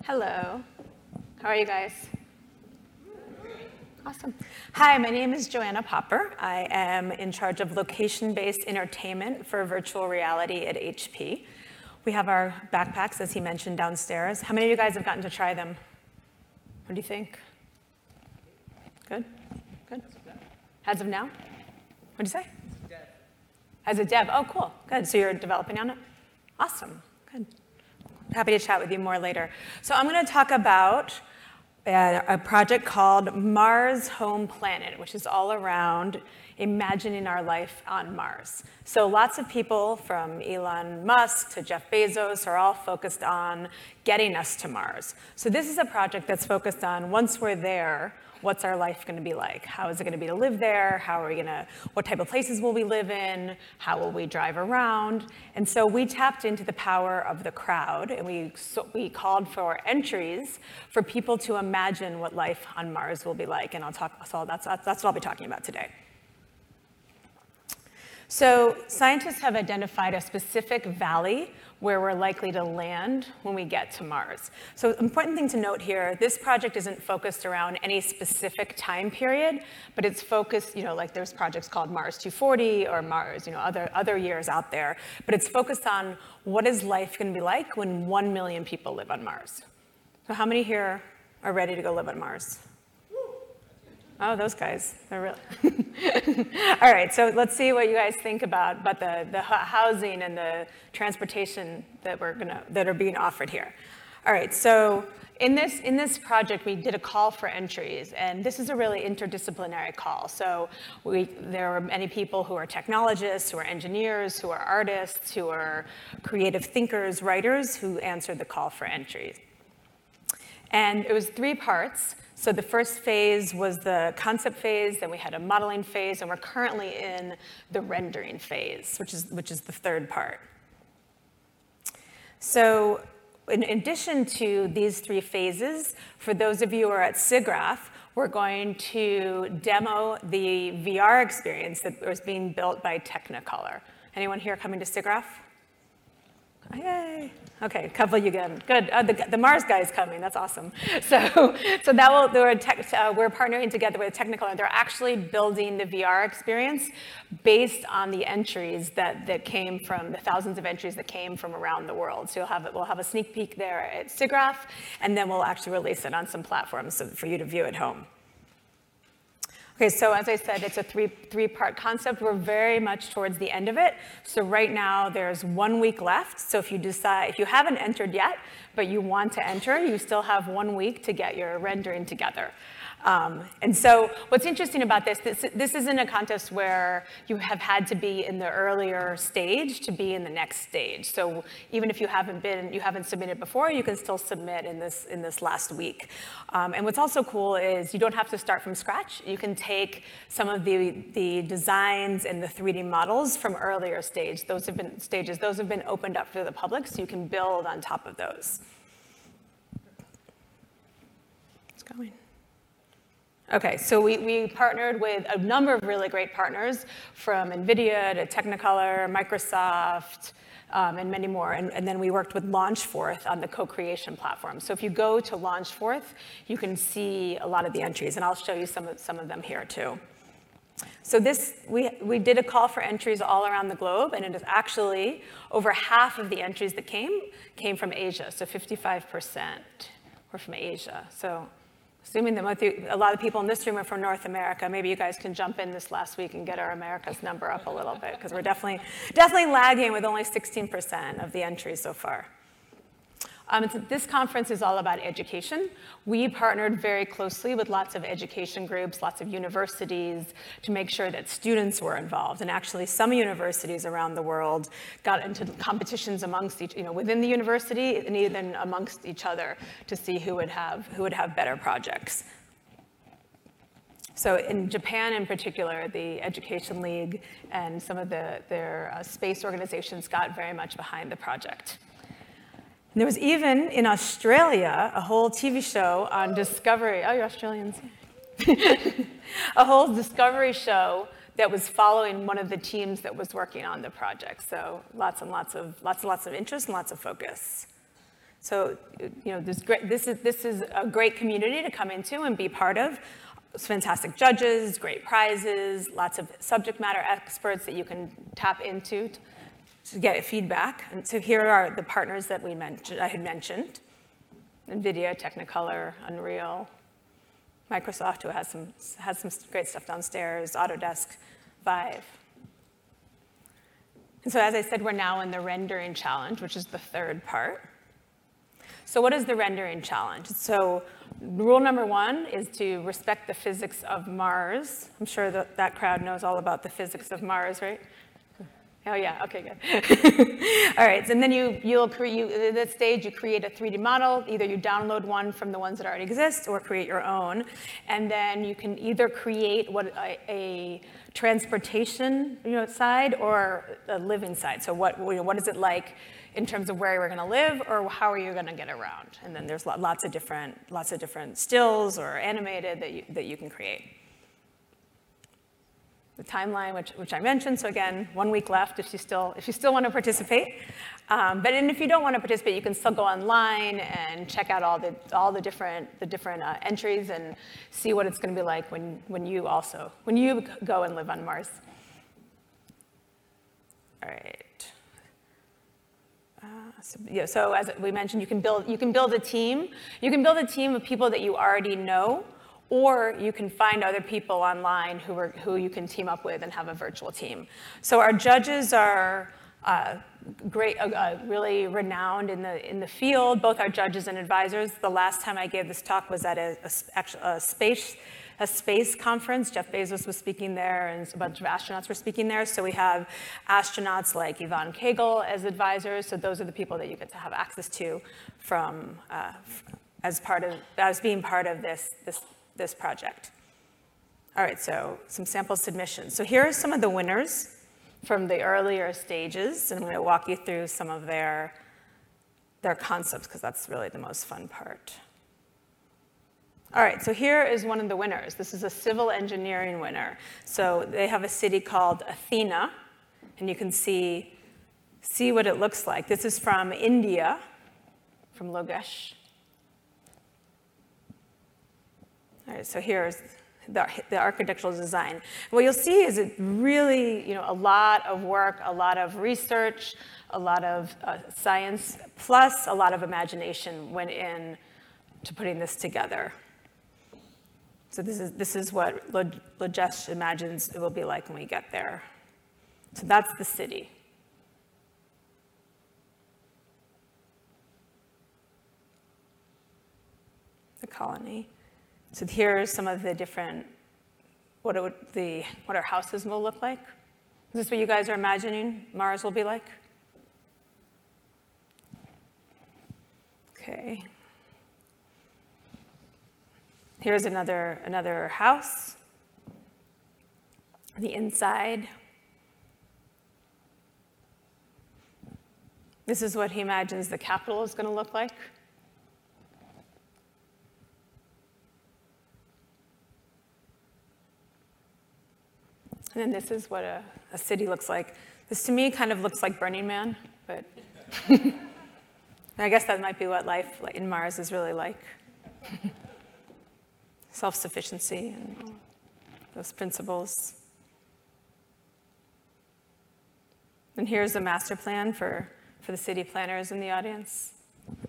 Hello. How are you guys? Awesome. Hi, my name is Joanna Popper. I am in charge of location-based entertainment for virtual reality at HP. We have our backpacks, as he mentioned, downstairs. How many of you guys have gotten to try them? What do you think? Good? Good? As of now? What did you say? As a dev. Oh, cool. Good. So you're developing on it? Awesome. Good. Happy to chat with you more later. So I'm going to talk about a project called Mars Home Planet, which is all around imagining our life on Mars. So lots of people from Elon Musk to Jeff Bezos are all focused on getting us to Mars. So this is a project that's focused on, once we're there, what's our life going to be like? How is it going to be to live there? What type of places will we live in? How will we drive around? And so we tapped into the power of the crowd, and we called for entries for people to imagine what life on Mars will be like. And that's what I'll be talking about today. So scientists have identified a specific valley where we're likely to land when we get to Mars. So important thing to note here, this project isn't focused around any specific time period, but it's focused, like there's projects called Mars 240 or Mars, other years out there, but it's focused on what is life gonna be like when 1 million people live on Mars. So how many here are ready to go live on Mars? Oh, those guys, they're really. All right, so let's see what you guys think about the housing and the transportation that are being offered here. All right, so in this project, we did a call for entries, and this is a really interdisciplinary call. So there are many people who are technologists, who are engineers, who are artists, who are creative thinkers, writers, who answered the call for entries. And it was 3 parts. So the first phase was the concept phase, then we had a modeling phase, and we're currently in the rendering phase, which is the 3rd part. So in addition to these 3 phases, for those of you who are at SIGGRAPH, we're going to demo the VR experience that was being built by Technicolor. Anyone here coming to SIGGRAPH? Yay. Okay, a couple of you again. Good. The Mars guy's coming. That's awesome. So we're partnering together with Technicolor. They're actually building the VR experience based on the entries that came from the thousands of entries that came from around the world. So we'll have a sneak peek there at SIGGRAPH, and then we'll actually release it on some platforms for you to view at home. Okay, so as I said, it's a three-part concept. We're very much towards the end of it. So right now, there's 1 week left. So if you haven't entered yet, but you want to enter, you still have 1 week to get your rendering together. And so what's interesting about this isn't a contest where you have had to be in the earlier stage to be in the next stage. So even if you haven't submitted before, you can still submit in this last week. And what's also cool is you don't have to start from scratch. You can take some of the designs and the 3D models from earlier stages. Those have been opened up for the public, so you can build on top of those. It's going. Okay, so we partnered with a number of really great partners, from NVIDIA to Technicolor, Microsoft, and many more. And then we worked with LaunchForth on the co-creation platform. So if you go to LaunchForth, you can see a lot of the entries, and I'll show you some of them here too. So we did a call for entries all around the globe, and it is actually over half of the entries that came from Asia. So 55% were from Asia. So assuming that a lot of people in this room are from North America, maybe you guys can jump in this last week and get our America's number up a little bit, because we're definitely lagging with only 16% of the entries so far. This conference is all about education. We partnered very closely with lots of education groups, lots of universities, to make sure that students were involved. And actually, some universities around the world got into competitions amongst within the university and even amongst each other to see who would have better projects. So in Japan in particular, the Education League and some of their space organizations got very much behind the project. And there was even, in Australia, a whole TV show on Discovery. Oh, you're Australians. A whole Discovery show that was following one of the teams that was working on the project. So lots of interest and lots of focus. So, this is a great community to come into and be part of. It's fantastic judges, great prizes, lots of subject matter experts that you can tap into to get feedback. And so here are the partners that I had mentioned: NVIDIA, Technicolor, Unreal, Microsoft, who has some great stuff downstairs, Autodesk, Vive. And so as I said, we're now in the rendering challenge, which is the third part. So what is the rendering challenge? So rule number 1 is to respect the physics of Mars. I'm sure that crowd knows all about the physics of Mars, right? Oh yeah, okay, good. All right, so and then at this stage, you create a 3D model. Either you download one from the ones that already exist or create your own. And then you can either create a transportation side or a living side. So what is it like in terms of where we're going to live, or how are you going to get around? And then there's lots of different stills or animated that you can create. The timeline, which I mentioned. So again, 1 week left if you still want to participate. But if you don't want to participate, you can still go online and check out all the different entries and see what it's going to be like when you go and live on Mars. All right. So as we mentioned, you can build a team. You can build a team of people that you already know, or you can find other people online who you can team up with and have a virtual team. So our judges are great, really renowned in the field, both our judges and advisors. The last time I gave this talk was at a space conference. Jeff Bezos was speaking there, and a bunch of astronauts were speaking there. So we have astronauts like Yvonne Kegel as advisors. So those are the people that you get to have access to from as being part of this project. All right, so some sample submissions. So here are some of the winners from the earlier stages, and I'm going to walk you through some of their concepts, because that's really the most fun part. All right, so here is one of the winners. This is a civil engineering winner. So they have a city called Athena, and you can see what it looks like. This is from India, from Logesh. All right, so here's the architectural design. What you'll see is it really, a lot of work, a lot of research, a lot of science, plus a lot of imagination went in to putting this together. So this is what Logesh imagines it will be like when we get there. So that's the city. The colony. So here are some of the different, what our houses will look like. Is this what you guys are imagining Mars will be like? Okay. Here's another house. The inside. This is what he imagines the capital is going to look like. And then this is what a city looks like. This, to me, kind of looks like Burning Man, but I guess that might be what life in Mars is really like. Self-sufficiency and those principles. And here's a master plan for the city planners in the audience,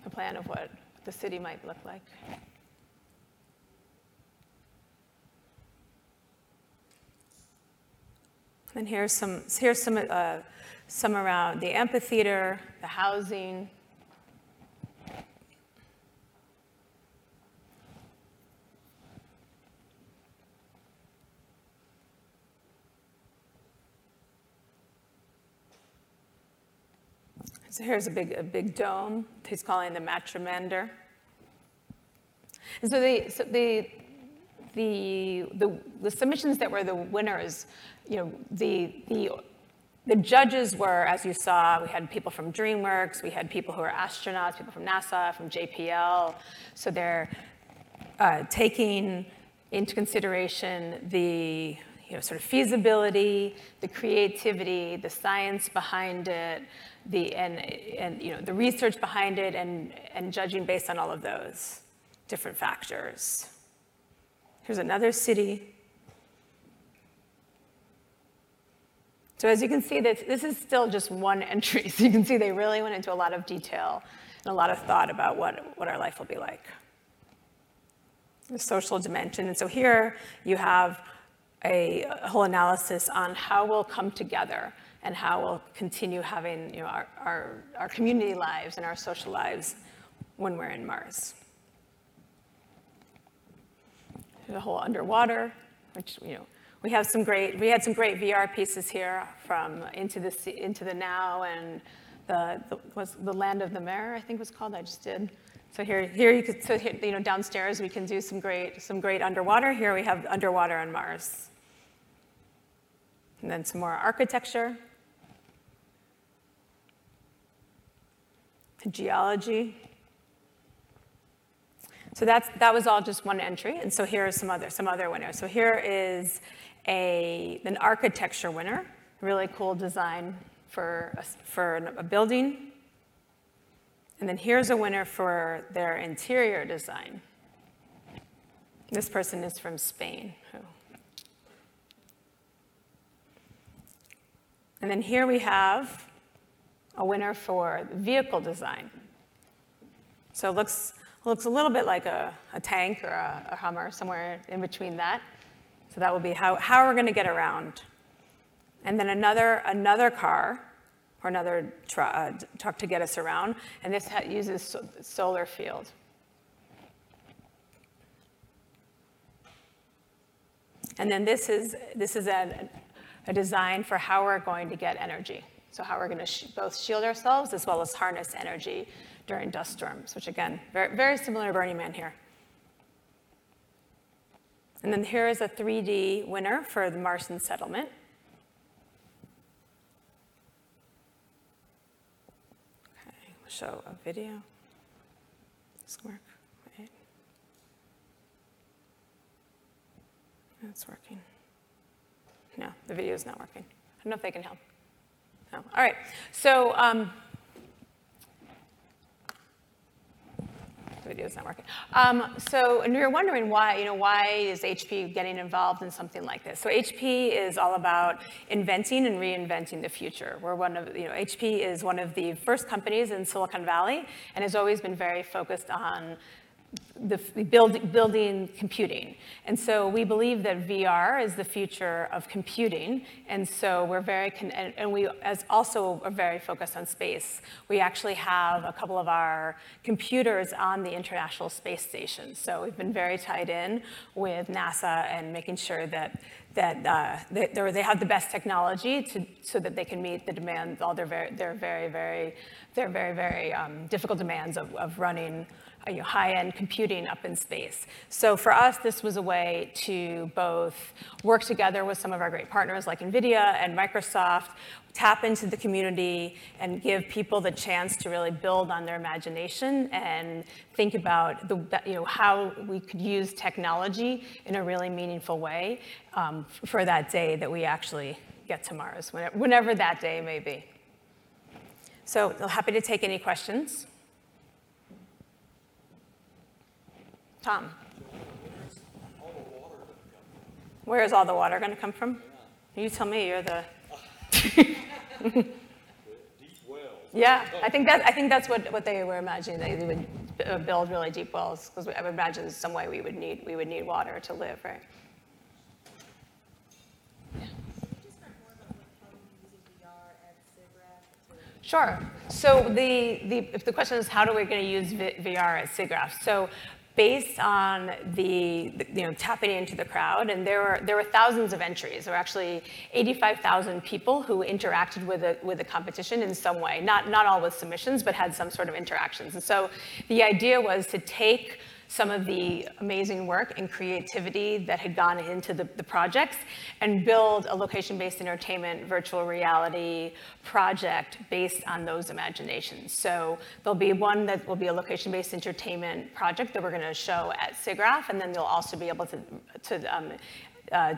a plan of what the city might look like. And here's some around the amphitheater, the housing. So here's a big dome. He's calling the Matrimander. And so the submissions that were the winners, the judges were, as you saw, we had people from DreamWorks, we had people who are astronauts, people from NASA, from JPL. So they're taking into consideration the sort of feasibility, the creativity, the science behind it, the research behind it, and judging based on all of those different factors. Here's another city. So as you can see, this is still just one entry. So you can see they really went into a lot of detail and a lot of thought about what our life will be like. The social dimension. And so here you have a whole analysis on how we'll come together and how we'll continue having our community lives and our social lives when we're in Mars. The whole underwater, which we had some great VR pieces here from Into the Now and the Land of the Mare, I think was called. I just did. So here you could downstairs we can do some great underwater. Here we have underwater on Mars, and then some more architecture, geology. So that was all just one entry, and so here are some other winners. So here is an architecture winner, really cool design for a building. And then here's a winner for their interior design. This person is from Spain. And then here we have a winner for vehicle design. So it looks a little bit like a tank or a Hummer, somewhere in between that. So that will be how we're going to get around. And then another car or another truck to get us around, and this uses solar field. And then this is a design for how we're going to get energy. So how we're going to both shield ourselves as well as harness energy during dust storms, which again, very, very similar to Burning Man here. And then here is a 3D winner for the Martian settlement. Okay, we'll show a video. Does this work? Right. It's working. No, the video is not working. I don't know if they can help. No. All right. So the video's not working. And we were wondering why is HP getting involved in something like this? So HP is all about inventing and reinventing the future. HP is one of the first companies in Silicon Valley and has always been very focused on building computing. And so we believe that VR is the future of computing. And so we also are very focused on space. We actually have a couple of our computers on the International Space Station. So we've been very tied in with NASA and making sure that they have the best technology so that they can meet the demands, all their very difficult demands of running high-end computing up in space. So for us, this was a way to both work together with some of our great partners like NVIDIA and Microsoft, tap into the community, and give people the chance to really build on their imagination and think about how we could use technology in a really meaningful way for that day that we actually get to Mars, whenever that day may be. So I'm happy to take any questions. Tom, where is all the water going to come from? You tell me. You're the deep wells. Yeah, I think that's what they were imagining. They would build really deep wells because I would imagine some way we would need water to live, right? Yeah. Sure. So if the question is how are we going to use VR at SIGGRAPH? So based on tapping into the crowd, and there were thousands of entries. There were actually 85,000 people who interacted with the competition in some way. Not all with submissions, but had some sort of interactions. And so the idea was to take some of the amazing work and creativity that had gone into the projects and build a location-based entertainment virtual reality project based on those imaginations. So there'll be one that will be a location-based entertainment project that we're going to show at SIGGRAPH, and then they'll also be able to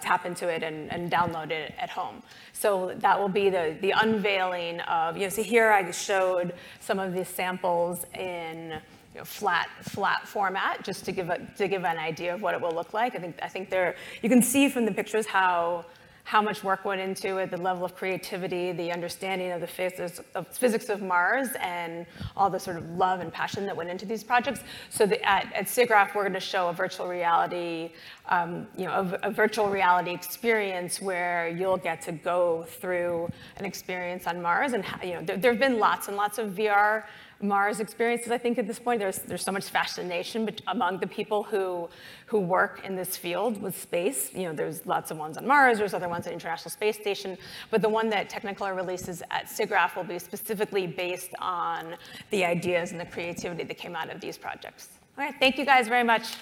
tap into it and download it at home. So that will be the unveiling of, so here I showed some of these samples in flat format, just to give an idea of what it will look like. I think you can see from the pictures how much work went into it, the level of creativity, the understanding of the physics of Mars, and all the sort of love and passion that went into these projects. So at SIGGRAPH, we're going to show a virtual reality, a virtual reality experience where you'll get to go through an experience on Mars. And there have been lots and lots of VR Mars experiences. I think at this point there's so much fascination among the people who work in this field with space. There's lots of ones on Mars, there's other ones at the International Space Station, but the one that Technicolor releases at SIGGRAPH will be specifically based on the ideas and the creativity that came out of these projects. All right, thank you guys very much.